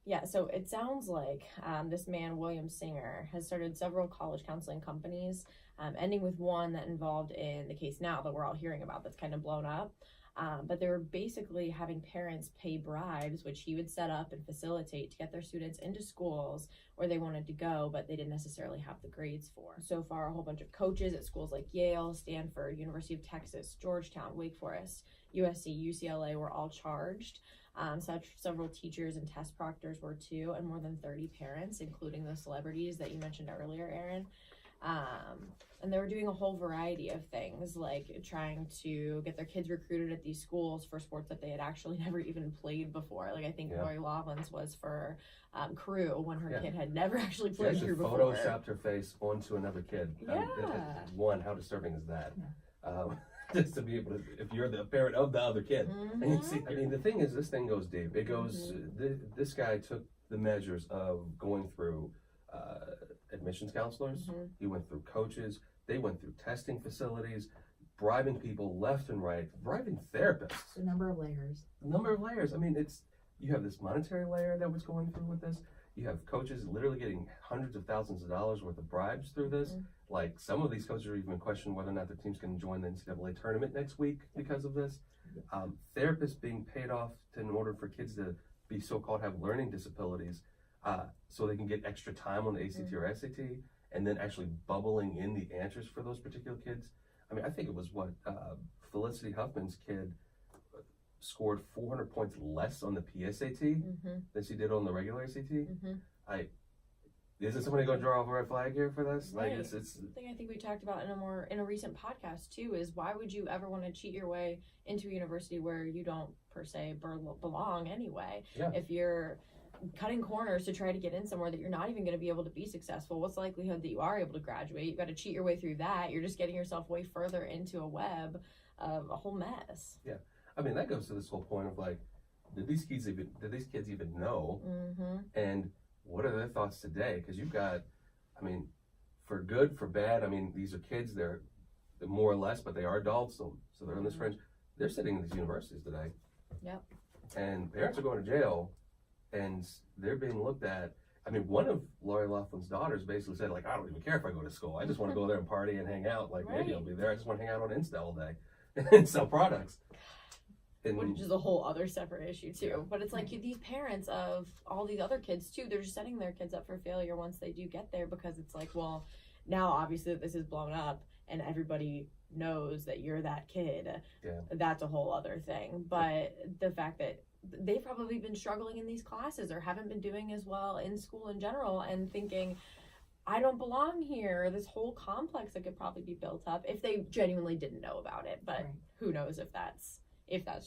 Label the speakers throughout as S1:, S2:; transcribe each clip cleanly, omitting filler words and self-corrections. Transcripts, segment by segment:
S1: Yeah, so it sounds like this man, William Singer, has started several college counseling companies, ending with one that involved in the case now that we're all hearing about that's kind of blown up. But they were basically having parents pay bribes, which he would set up and facilitate to get their students into schools where they wanted to go, but they didn't necessarily have the grades for. So far, a whole bunch of coaches at schools like Yale, Stanford, University of Texas, Georgetown, Wake Forest, USC, UCLA were all charged. Several teachers and test proctors were too, and more than 30 parents, including the celebrities that you mentioned earlier, Aaron. And they were doing a whole variety of things, like trying to get their kids recruited at these schools for sports that they had actually never even played before. Like I think Lori Laughlin's was for crew when her kid had never actually played crew before.
S2: Photoshopped her face onto another kid. One, how disturbing is that? Just to be able to, if you're the parent of the other kid.
S1: Mm-hmm.
S2: And you see, I mean, the thing is, this thing goes deep. It goes, this guy took the measures of going through admissions counselors. He went through coaches. They went through testing facilities, bribing people left and right, bribing therapists.
S3: The number of layers.
S2: I mean, you have this monetary layer that was going through with this. You have coaches literally getting hundreds of thousands of dollars worth of bribes through this. Like some of these coaches are even questioning whether or not their teams can join the NCAA tournament next week because of this. Therapists being paid off in order for kids to be so-called have learning disabilities, so they can get extra time on the ACT or SAT, and then actually bubbling in the answers for those particular kids. I mean, I think it was Felicity Huffman's kid scored 400 points less on the PSAT than she did on the regular SAT. Isn't somebody going to draw off a red flag here for this?
S1: Right.
S2: Like, it's
S1: the thing I think we talked about in a recent podcast too is why would you ever want to cheat your way into a university where you don't per se belong anyway?
S2: Yeah.
S1: If you're cutting corners to try to get in somewhere that you're not even going to be able to be successful, what's the likelihood that you are able to graduate? You've got to cheat your way through that. You're just getting yourself way further into a web of a whole mess.
S2: Yeah, I mean that goes to this whole point of like, did these kids even know? And what are their thoughts today? Because you've got, I mean, for good, for bad. I mean, these are kids. They're more or less, but they are adults, so they're on this fringe. They're sitting in these universities today.
S1: Yep.
S2: And parents are going to jail. And they're being looked at. I mean, one of Lori Laughlin's daughters basically said, like, I don't even care if I go to school. I just want to go there and party and hang out. Like, maybe I'll be there. I just want to hang out on Insta all day and sell products.
S1: Which is a whole other separate issue, too. But it's like these parents of all these other kids, too, they're just setting their kids up for failure once they do get there because it's like, well, now obviously this is blown up and everybody knows that you're that kid.
S2: Yeah.
S1: That's a whole other thing. But the fact that they've probably been struggling in these classes or haven't been doing as well in school in general and thinking, I don't belong here. This whole complex that could probably be built up if they genuinely didn't know about it. But who knows if that's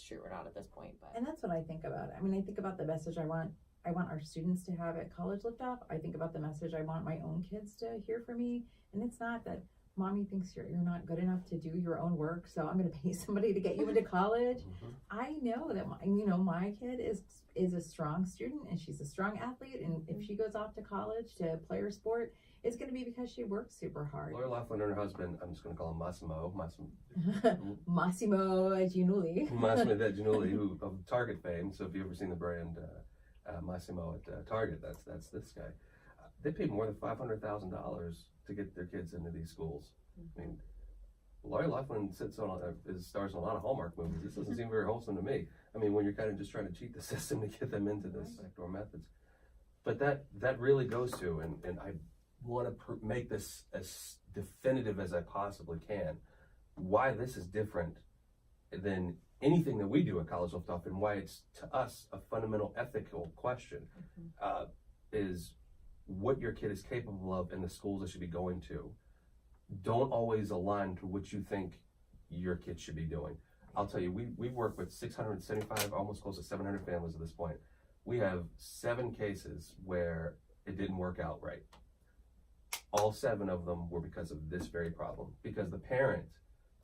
S1: true or not at this point. But
S3: and that's what I think about it. I mean, I think about the message I want our students to have at College Liftoff. I think about the message I want my own kids to hear from me. And it's not that mommy thinks you're not good enough to do your own work, so I'm going to pay somebody to get you into college. I know that my kid is a strong student and she's a strong athlete, and if she goes off to college to play her sport, it's going to be because she works super hard.
S2: Lori Laughlin and her husband, I'm just going to call him Massimo Giannulli, who of Target fame. So if you've ever seen the brand Massimo at Target, that's this guy. They paid more than $500,000 to get their kids into these schools. I mean, Lori Laughlin stars in a lot of Hallmark movies. This doesn't seem very wholesome to me. I mean, when you're kind of just trying to cheat the system to get them into this backdoor methods. But that really goes to, and I want to make this as definitive as I possibly can, why this is different than anything that we do at College Liftoff, and why it's, to us, a fundamental ethical question, is what your kid is capable of in the schools they should be going to don't always align to what you think your kid should be doing. I'll tell you, we work with 675, almost close to 700 families at this point. We have 7 cases where it didn't work out right. All 7 of them were because of this very problem, because the parent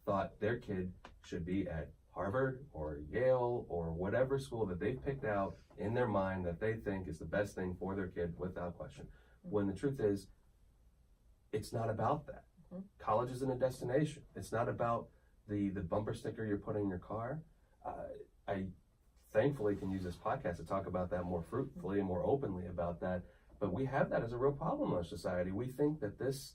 S2: thought their kid should be at Harvard or Yale or whatever school that they've picked out in their mind that they think is the best thing for their kid without question. When the truth is, it's not about that. College isn't a destination. It's not about the bumper sticker you're putting in your car. I thankfully can use this podcast to talk about that more fruitfully and more openly about that. But we have that as a real problem in our society. We think that this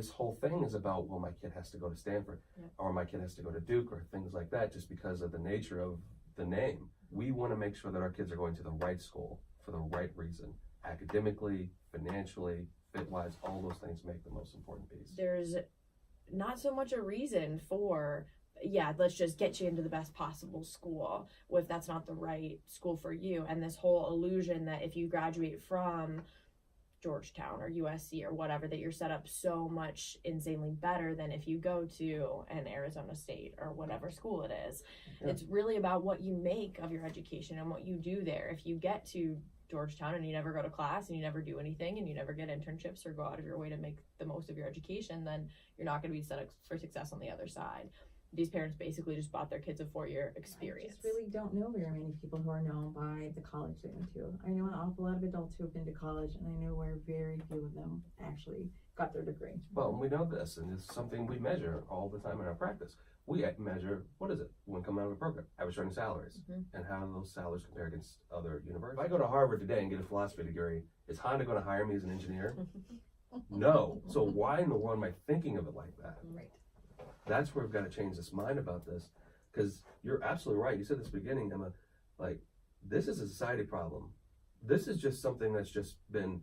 S2: whole thing is about, well, my kid has to go to Stanford, or my kid has to go to Duke, or things like that, just because of the nature of the name. We want to make sure that our kids are going to the right school for the right reason, academically, financially, fit-wise. All those things make the most important piece.
S1: There's not so much a reason for, let's just get you into the best possible school if that's not the right school for you. And this whole illusion that if you graduate from Georgetown or USC or whatever, that you're set up so much insanely better than if you go to an Arizona State or whatever school it is. Yeah. It's really about what you make of your education and what you do there. If you get to Georgetown and you never go to class and you never do anything and you never get internships or go out of your way to make the most of your education, then you're not going to be set up for success on the other side. These parents basically just bought their kids a 4-year experience.
S3: I just really don't know very many people who are known by the college they went to. I know an awful lot of adults who have been to college, and I know where very few of them actually got their degree.
S2: Well, we know this, and it's something we measure all the time in our practice. We measure, what is it, when coming out of a program? Average earning salaries, and how do those salaries compare against other universities. If I go to Harvard today and get a philosophy degree, is Honda going to hire me as an engineer? No. So why in the world am I thinking of it like that?
S3: Right.
S2: That's where we've got to change this mind about this, because you're absolutely right. You said this at the beginning, Emma, like, this is a society problem. This is just something that's just been,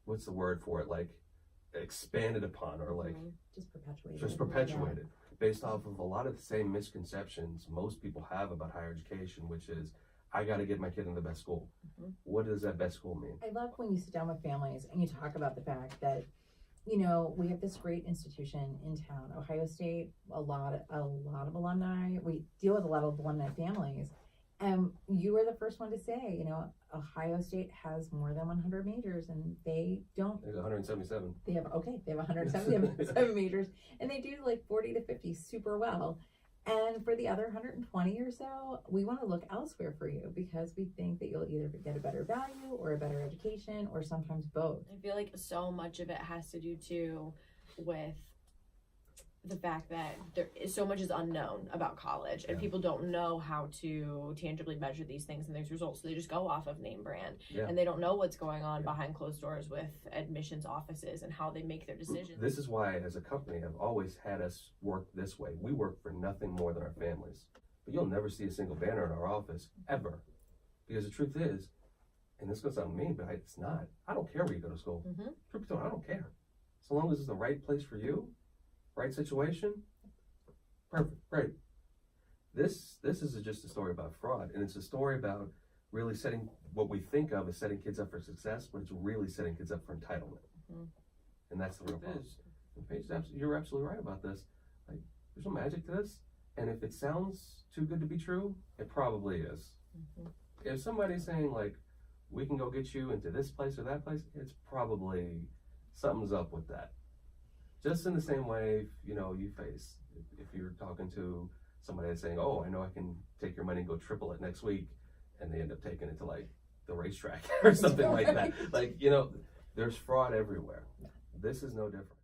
S2: what's the word for it, like, expanded upon, or like
S3: just perpetuated
S2: based off of a lot of the same misconceptions most people have about higher education, which is, I got to get my kid in the best school. What does that best school mean?
S3: I love when you sit down with families and you talk about the fact that, you know, we have this great institution in town, Ohio State, a lot of alumni. We deal with a lot of alumni families. And you were the first one to say, you know, Ohio State has more than 100 majors, and they don't.
S2: There's 177.
S3: They have 177 majors, and they do like 40 to 50 super well. And for the other 120 or so, we want to look elsewhere for you, because we think that you'll either get a better value or a better education, or sometimes both.
S1: I feel like so much of it has to do too with the fact that so much is unknown about college, and people don't know how to tangibly measure these things and these results. So they just go off of name brand, and they don't know what's going on behind closed doors with admissions offices and how they make their decisions.
S2: This is why, as a company, I've always had us work this way. We work for nothing more than our families. But you'll never see a single banner in our office, ever. Because the truth is, and this is going to sound mean, but it's not. I don't care where you go to school. Truth be told, I don't care. So long as it's the right place for you, right situation, perfect, great. This is just a story about fraud, and it's a story about really setting what we think of as setting kids up for success, but it's really setting kids up for entitlement. And that's the real problem. Paige, you're absolutely right about this. Like, there's no magic to this, and if it sounds too good to be true, it probably is. If somebody's saying, like, we can go get you into this place or that place, it's probably something's up with that. Just in the same way, you know, you face, if you're talking to somebody that's saying, oh, I know I can take your money and go triple it next week, and they end up taking it to, like, the racetrack or something like that. Like, you know, there's fraud everywhere. This is no different.